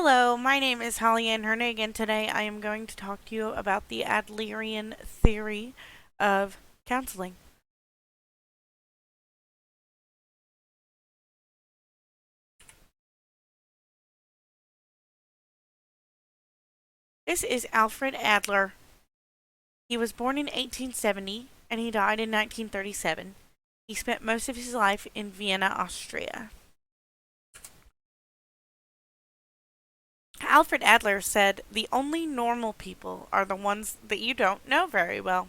Hello, my name is Holly Ann Hernig, and today I am going to talk to you about the Adlerian theory of counseling. This is Alfred Adler. He was born in 1870 and he died in 1937. He spent most of his life in Vienna, Austria. Alfred Adler said, "The only normal people are the ones that you don't know very well."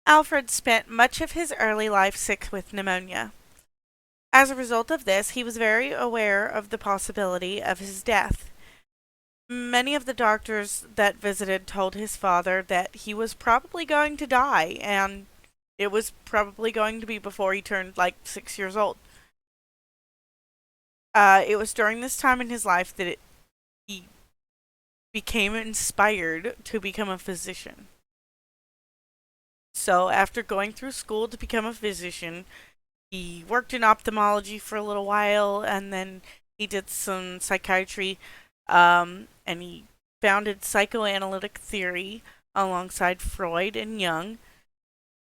Alfred spent much of his early life sick with pneumonia. As a result of this, he was very aware of the possibility of his death. Many of the doctors that visited told his father that he was probably going to die, and it was probably going to be before he turned like 6 years old. It was during this time in his life that he became inspired to become a physician. So, after going through school to become a physician, he worked in ophthalmology for a little while, and then he did some psychiatry, and he founded psychoanalytic theory alongside Freud and Jung.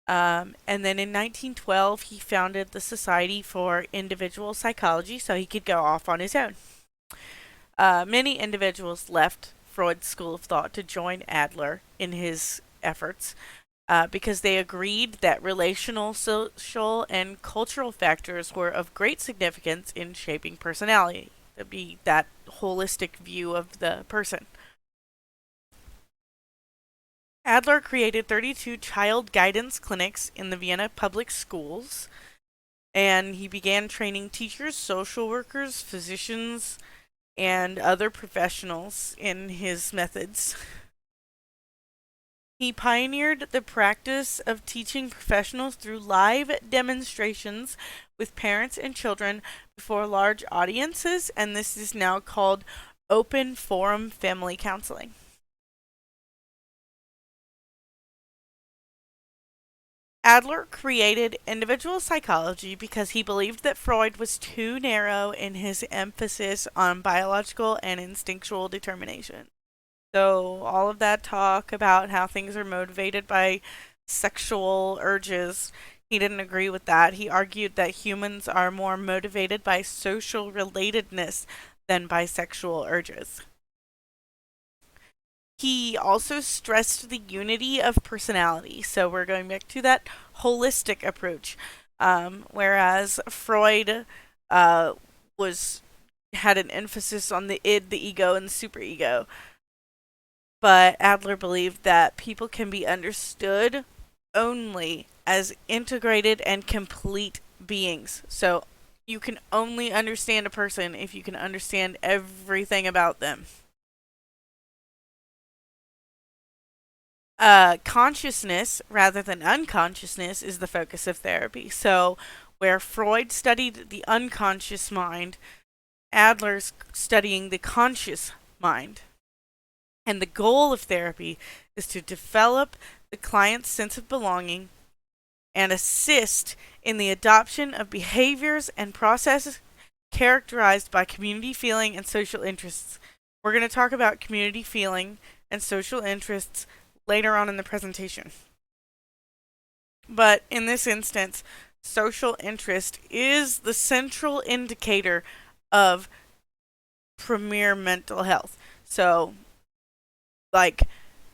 And then in 1912, he founded the Society for Individual Psychology so he could go off on his own. Many individuals left Freud's school of thought to join Adler in his efforts because they agreed that relational, social, and cultural factors were of great significance in shaping personality. That'd be that holistic view of the person. Adler created 32 child guidance clinics in the Vienna public schools, and he began training teachers, social workers, physicians, and other professionals in his methods. He pioneered the practice of teaching professionals through live demonstrations with parents and children before large audiences, and this is now called open forum family counseling. Adler created individual psychology because he believed that Freud was too narrow in his emphasis on biological and instinctual determination. So, all of that talk about how things are motivated by sexual urges, he didn't agree with that. He argued that humans are more motivated by social relatedness than by sexual urges. He also stressed the unity of personality. So we're going back to that holistic approach. Whereas Freud was had an emphasis on the id, the ego, and the superego. But Adler believed that people can be understood only as integrated and complete beings. So you can only understand a person if you can understand everything about them. Consciousness rather than unconsciousness is the focus of therapy. So, where Freud studied the unconscious mind, Adler's studying the conscious mind. And the goal of therapy is to develop the client's sense of belonging and assist in the adoption of behaviors and processes characterized by community feeling and social interests. We're going to talk about community feeling and social interests later on in the presentation. But in this instance, social interest is the central indicator of premier mental health. So, like,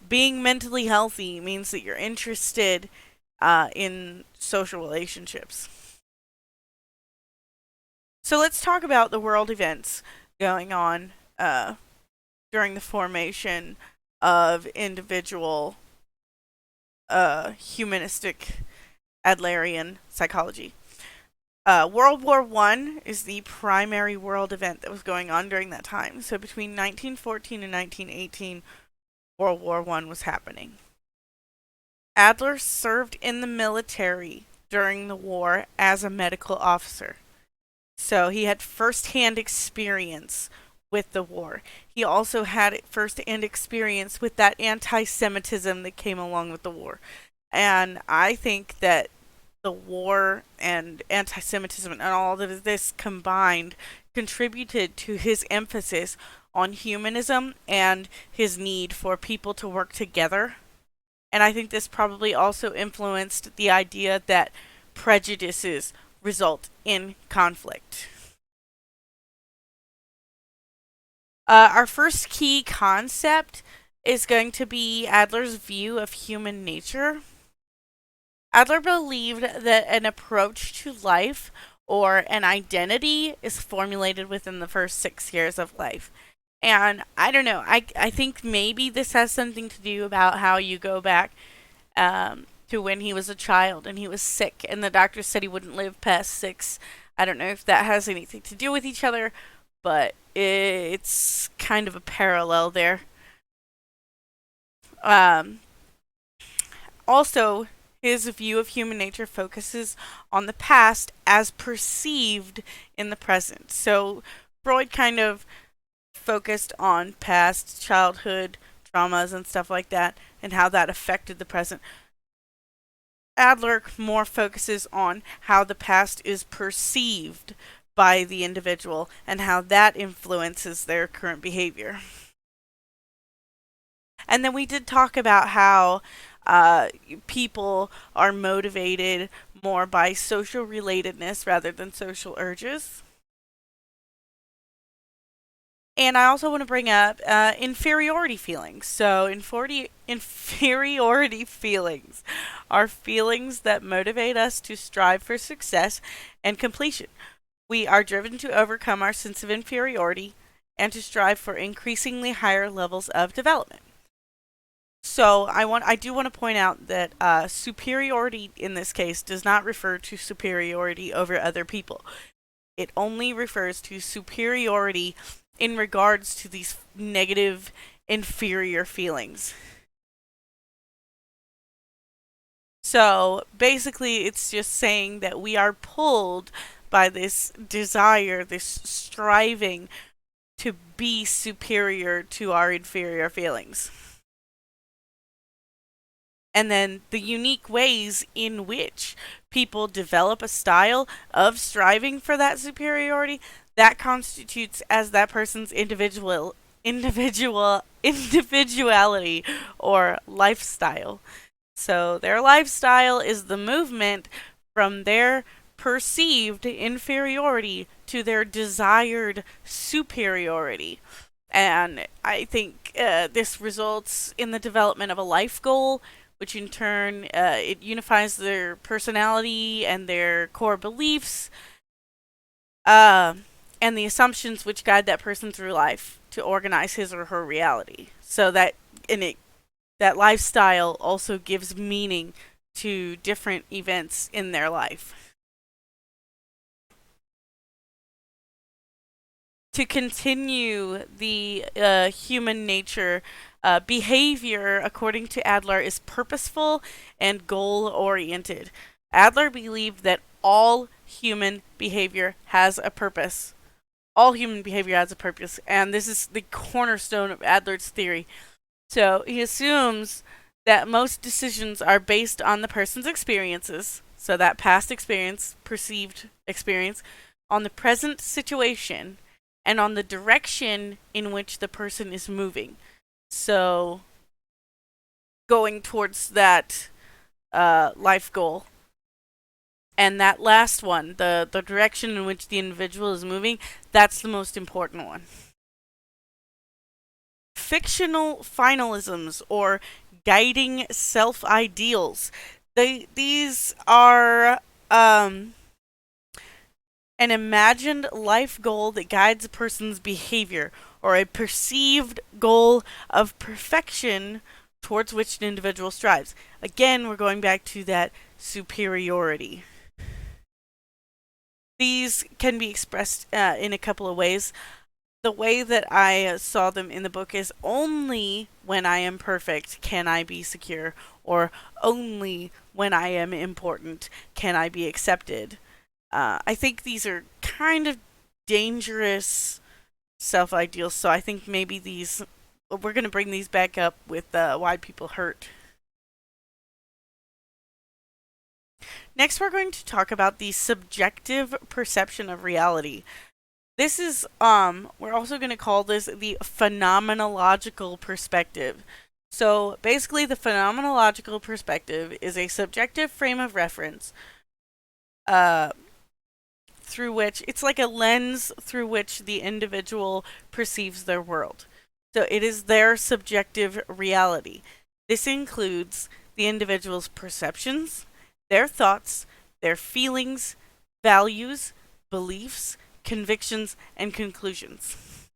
being mentally healthy means that you're interested in social relationships. So let's talk about the world events going on during the formation of individual humanistic Adlerian psychology. World War I is the primary world event that was going on during that time. So between 1914 and 1918, World War I was happening. Adler served in the military during the war as a medical officer. So he had first-hand experience with the war. He also had first-hand experience with that anti-Semitism that came along with the war. And I think that the war and anti-Semitism and all of this combined contributed to his emphasis on humanism and his need for people to work together. And I think this probably also influenced the idea that prejudices result in conflict. Our first key concept is going to be Adler's view of human nature. Adler believed that an approach to life or an identity is formulated within the first 6 years of life. And I don't know, I think maybe this has something to do about how you go back to when he was a child and he was sick and the doctor said he wouldn't live past 6. I don't know if that has anything to do with each other, but it's kind of a parallel there. Um, Also, his view of human nature focuses on the past as perceived in the present. So Freud kind of focused on past childhood traumas and stuff like that and how that affected the present. Adler more focuses on how the past is perceived by the individual and how that influences their current behavior. And then we did talk about how people are motivated more by social relatedness rather than social urges. And I also want to bring up inferiority feelings. So, inferiority feelings are feelings that motivate us to strive for success and completion. We are driven to overcome our sense of inferiority and to strive for increasingly higher levels of development. So I do want to point out that superiority in this case does not refer to superiority over other people. It only refers to superiority in regards to these negative, inferior feelings. So basically, it's just saying that we are pulled by this desire, this striving to be superior to our inferior feelings. And then the unique ways in which people develop a style of striving for that superiority that constitutes as that person's individuality or lifestyle. So their lifestyle is the movement from their perceived inferiority to their desired superiority. And I think this results in the development of a life goal, which in turn it unifies their personality and their core beliefs, and the assumptions which guide that person through life to organize his or her reality. So that that lifestyle also gives meaning to different events in their life. To continue the human nature, behavior, according to Adler, is purposeful and goal oriented. Adler believed that all human behavior has a purpose. All human behavior has a purpose, and this is the cornerstone of Adler's theory. So he assumes that most decisions are based on the person's experiences, so that past experience, perceived experience, on the present situation, and on the direction in which the person is moving. So, going towards that life goal. And that last one, the direction in which the individual is moving, that's the most important one. Fictional finalisms or guiding self ideals. These are an imagined life goal that guides a person's behavior, or a perceived goal of perfection towards which an individual strives. Again, we're going back to that superiority. These can be expressed in a couple of ways. The way that I saw them in the book is only when I am perfect can I be secure, or only when I am important can I be accepted. I think these are kind of dangerous self-ideals, so I think maybe we're going to bring these back up with Why People Hurt. Next, we're going to talk about the subjective perception of reality. This is, we're also going to call this the phenomenological perspective. So basically, the phenomenological perspective is a subjective frame of reference uh, through which it's like a lens through which the individual perceives their world. So it is their subjective reality. This includes the individual's perceptions, their thoughts, their feelings, values, beliefs, convictions, and conclusions.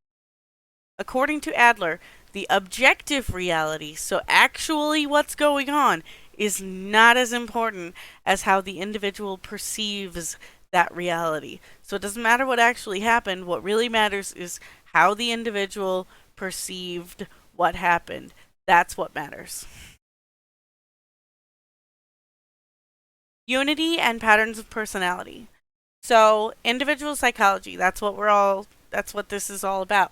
According to Adler, the objective reality, so actually what's going on, is not as important as how the individual perceives that reality. So it doesn't matter what actually happened, what really matters is how the individual perceived what happened. That's what matters. Unity and patterns of personality. So, individual psychology, that's what this is all about.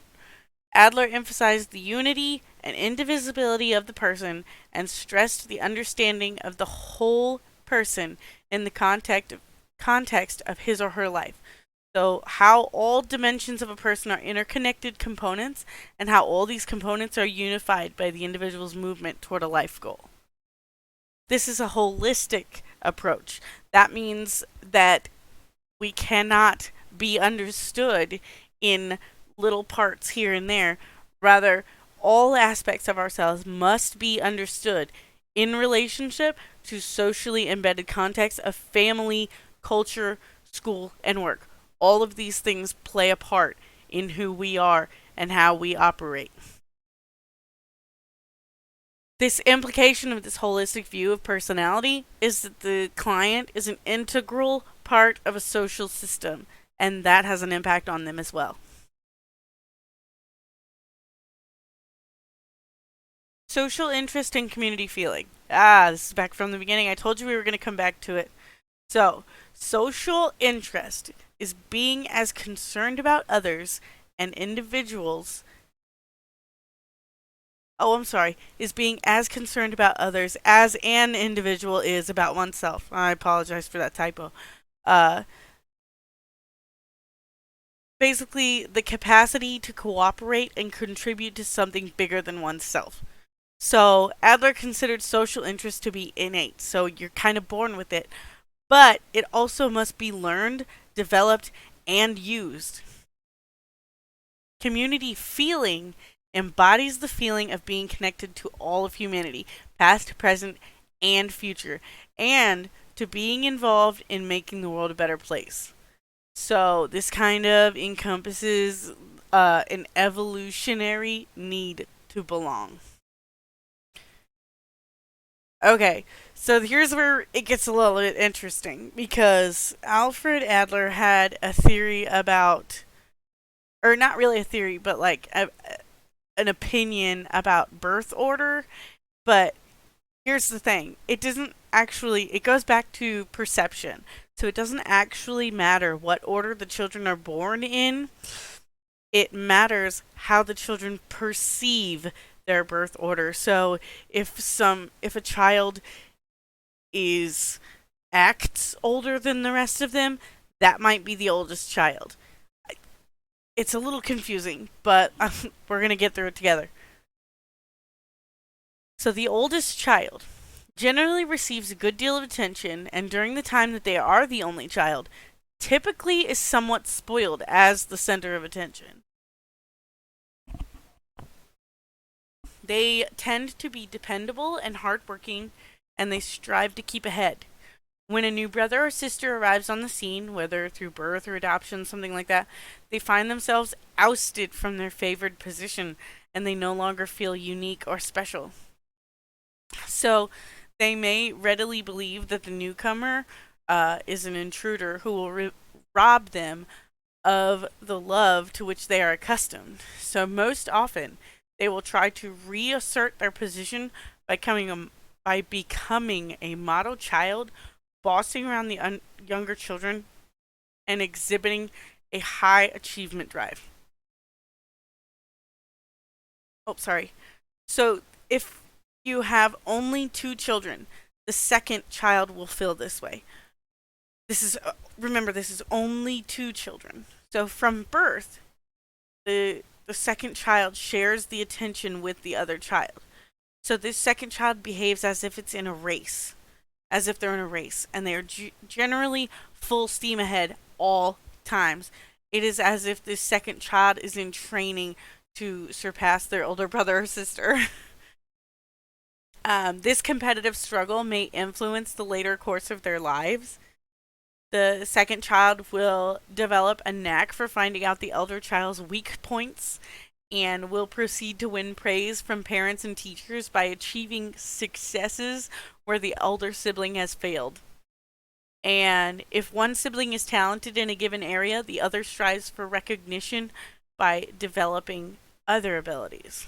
Adler emphasized the unity and indivisibility of the person and stressed the understanding of the whole person in the context of his or her life. So, how all dimensions of a person are interconnected components and how all these components are unified by the individual's movement toward a life goal. This is a holistic approach. That means that we cannot be understood in little parts here and there. Rather, all aspects of ourselves must be understood in relationship to socially embedded contexts of family, culture, school, and work. All of these things play a part in who we are and how we operate. This implication of this holistic view of personality is that the client is an integral part of a social system, and that has an impact on them as well. Social interest and community feeling. This is back from the beginning. I told you we were going to come back to it. So, social interest is being as concerned about others and individuals. Oh, I'm sorry. Is being as concerned about others as an individual is about oneself. I apologize for that typo. Uh, Basically, the capacity to cooperate and contribute to something bigger than oneself. So, Adler considered social interest to be innate, so you're kind of born with it. But it also must be learned, developed, and used. Community feeling embodies the feeling of being connected to all of humanity, past, present, and future, and to being involved in making the world a better place. So, this kind of encompasses an evolutionary need to belong. Okay, so here's where it gets a little bit interesting because Alfred Adler had a theory about, or not really a theory, but like an opinion about birth order. But here's the thing, it doesn't actually, it goes back to perception. So it doesn't actually matter what order the children are born in, it matters how the children perceive their birth order. So if a child is acts older than the rest of them, that might be the oldest child. It's a little confusing, but we're going to get through it together. So the oldest child generally receives a good deal of attention, and during the time that they are the only child, typically is somewhat spoiled as the center of attention. They tend to be dependable and hardworking, and they strive to keep ahead. When a new brother or sister arrives on the scene, whether through birth or adoption, something like that, they find themselves ousted from their favored position and they no longer feel unique or special. So they may readily believe that the newcomer is an intruder who will rob them of the love to which they are accustomed. So most often, they will try to reassert their position by becoming a model child, bossing around the younger children, and exhibiting a high achievement drive. Oh, sorry. So if you have only two children, the second child will feel this way. This is, remember, this is only two children. So from birth, the second child shares the attention with the other child. So this second child behaves as if it's in a race, as if they're in a race, and they are generally full steam ahead all times. It is as if this second child is in training to surpass their older brother or sister. This competitive struggle may influence the later course of their lives. The second child will develop a knack for finding out the elder child's weak points and will proceed to win praise from parents and teachers by achieving successes where the elder sibling has failed. And if one sibling is talented in a given area, the other strives for recognition by developing other abilities.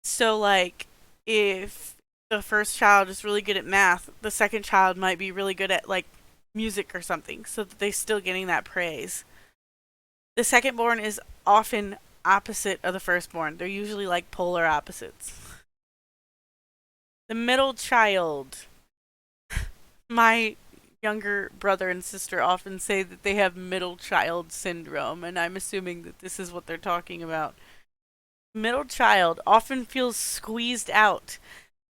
So, like, if the first child is really good at math, the second child might be really good at, like, music or something, so that they're still getting that praise. The secondborn is often opposite of the firstborn. They're usually like polar opposites. The middle child. My younger brother and sister often say that they have middle child syndrome, and I'm assuming that this is what they're talking about. Middle child often feels squeezed out.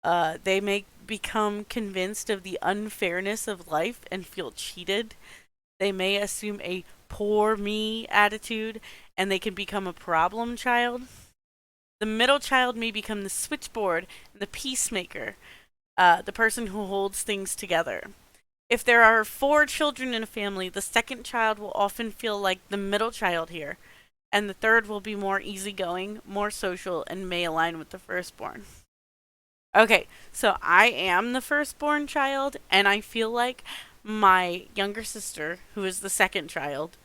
They may become convinced of the unfairness of life and feel cheated. They may assume a poor me attitude, and they can become a problem child. The middle child may become the switchboard and the peacemaker, the person who holds things together. If there are 4 children in a family, the second child will often feel like the middle child here, and the third will be more easygoing, more social, and may align with the firstborn. Okay, so I am the firstborn child, and I feel like my younger sister, who is the second child,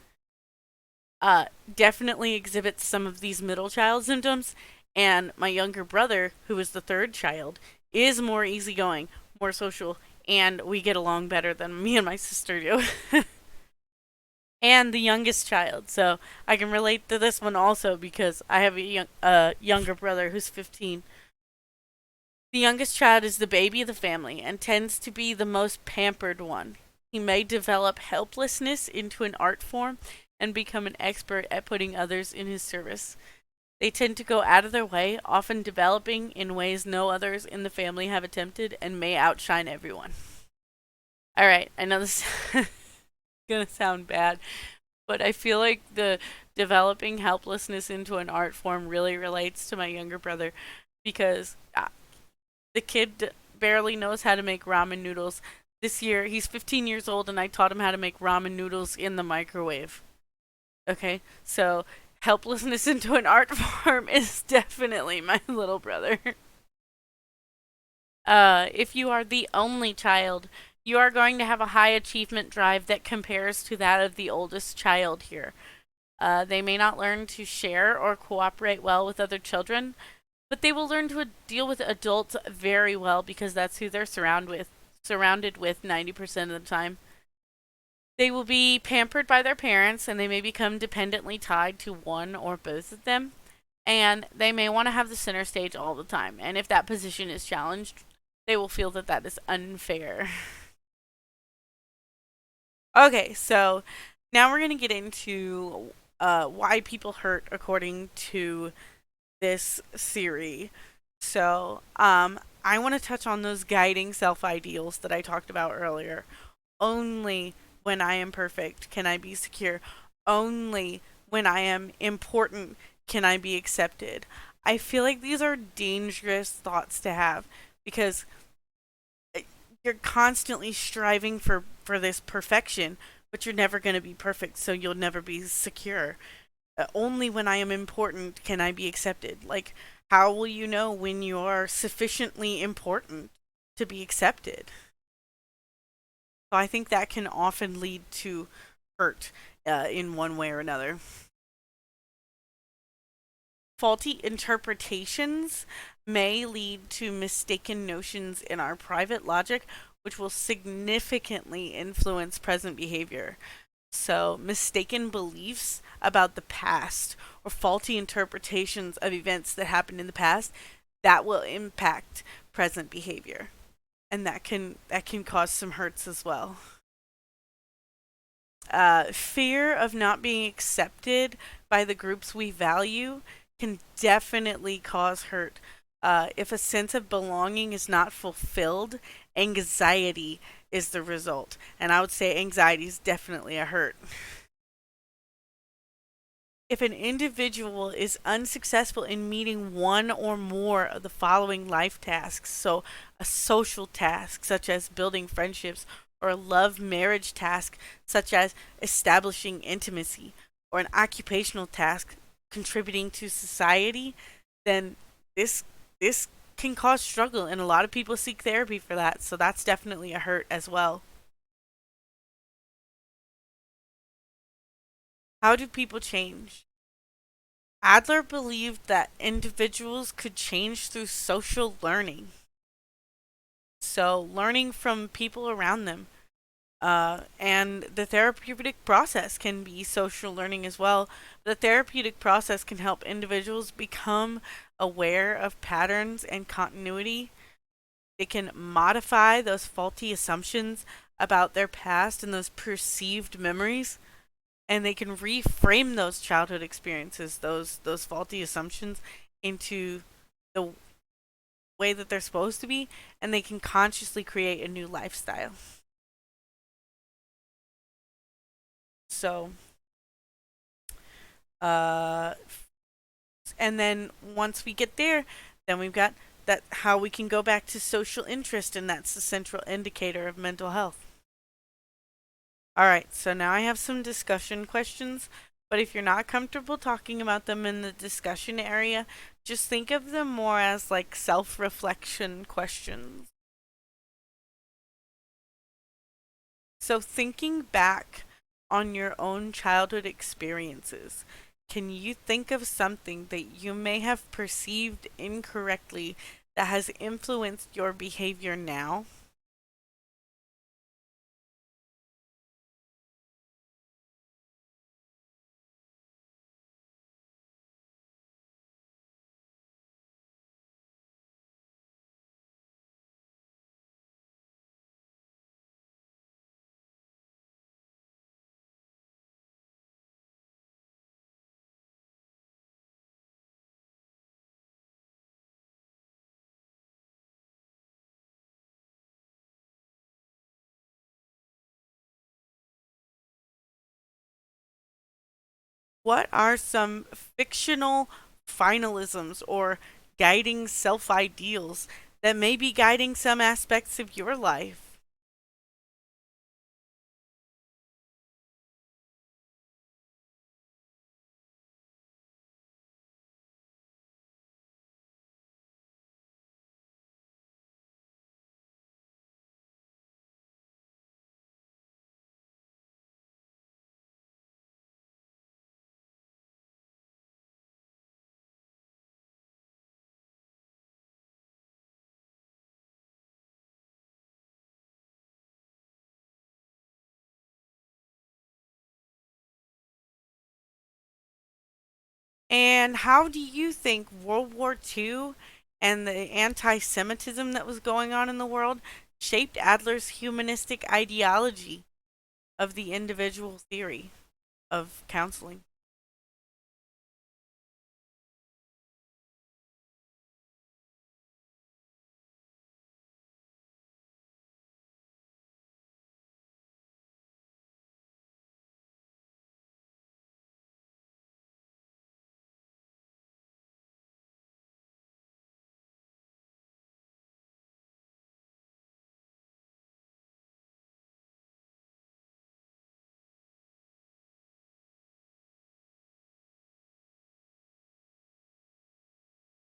definitely exhibits some of these middle child symptoms, and my younger brother, who is the third child, is more easygoing, more social, and we get along better than me and my sister do. And the youngest child, so I can relate to this one also because I have a younger brother who's 15. The youngest child is the baby of the family and tends to be the most pampered one. He may develop helplessness into an art form and become an expert at putting others in his service. They tend to go out of their way, often developing in ways no others in the family have attempted, and may outshine everyone. Alright, I know this is gonna sound bad, but I feel like the developing helplessness into an art form really relates to my younger brother because the kid barely knows how to make ramen noodles. This year, he's 15 years old, and I taught him how to make ramen noodles in the microwave. Okay, so helplessness into an art form is definitely my little brother. If you are the only child, you are going to have a high achievement drive that compares to that of the oldest child here. They may not learn to share or cooperate well with other children, but they will learn to deal with adults very well because that's who they're surrounded with 90% of the time. They will be pampered by their parents, and they may become dependently tied to one or both of them. And they may want to have the center stage all the time. And if that position is challenged, they will feel that that is unfair. Okay, so now we're going to get into why people hurt according to this theory. So, I want to touch on those guiding self ideals that I talked about earlier. Only when I am perfect can I be secure. Only when I am important can I be accepted. I feel like these are dangerous thoughts to have because you're constantly striving for this perfection, but you're never going to be perfect, so you'll never be secure. Only when I am important can I be accepted. Like, how will you know when you are sufficiently important to be accepted? So I think that can often lead to hurt in one way or another. Faulty interpretations may lead to mistaken notions in our private logic, which will significantly influence present behavior. So, mistaken beliefs about the past or faulty interpretations of events that happened in the past, that will impact present behavior, and that can cause some hurts as well. Fear of not being accepted by the groups we value can definitely cause hurt. If a sense of belonging is not fulfilled, anxiety is the result. And I would say anxiety is definitely a hurt. If an individual is unsuccessful in meeting one or more of the following life tasks, so a social task such as building friendships, or a love marriage task such as establishing intimacy, or an occupational task contributing to society, then this this can cause struggle, and a lot of people seek therapy for that. So that's definitely a hurt as well. How do people change? Adler believed that individuals could change through social learning. So, learning from people around them. And the therapeutic process can be social learning as well. The therapeutic process can help individuals become aware of patterns and continuity. They can modify those faulty assumptions about their past and those perceived memories, and they can reframe those childhood experiences, those faulty assumptions, into the way that they're supposed to be, and they can consciously create a new lifestyle. So, uh, and then once we get there, then we've got that how we can go back to social interest, and that's the central indicator of mental health. All right, so now I have some discussion questions, but if you're not comfortable talking about them in the discussion area, just think of them more as like self reflection questions. So, thinking back on your own childhood experiences, can you think of something that you may have perceived incorrectly that has influenced your behavior now? What are some fictional finalisms or guiding self ideals that may be guiding some aspects of your life? And how do you think World War II and the anti Semitism that was going on in the world shaped Adler's humanistic ideology of the individual theory of counseling?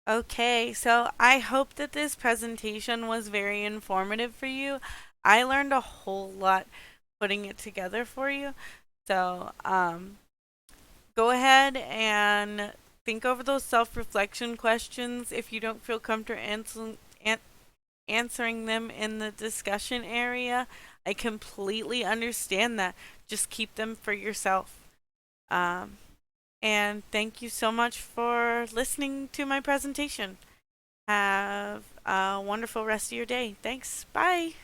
Okay, so I hope that this presentation was very informative for you. I learned a whole lot putting it together for you. So, go ahead and think over those self reflection questions. If you don't feel comfortable answering them in the discussion area, I completely understand that. Just keep them for yourself. Um, and thank you so much for listening to my presentation. Have a wonderful rest of your day. Thanks. Bye.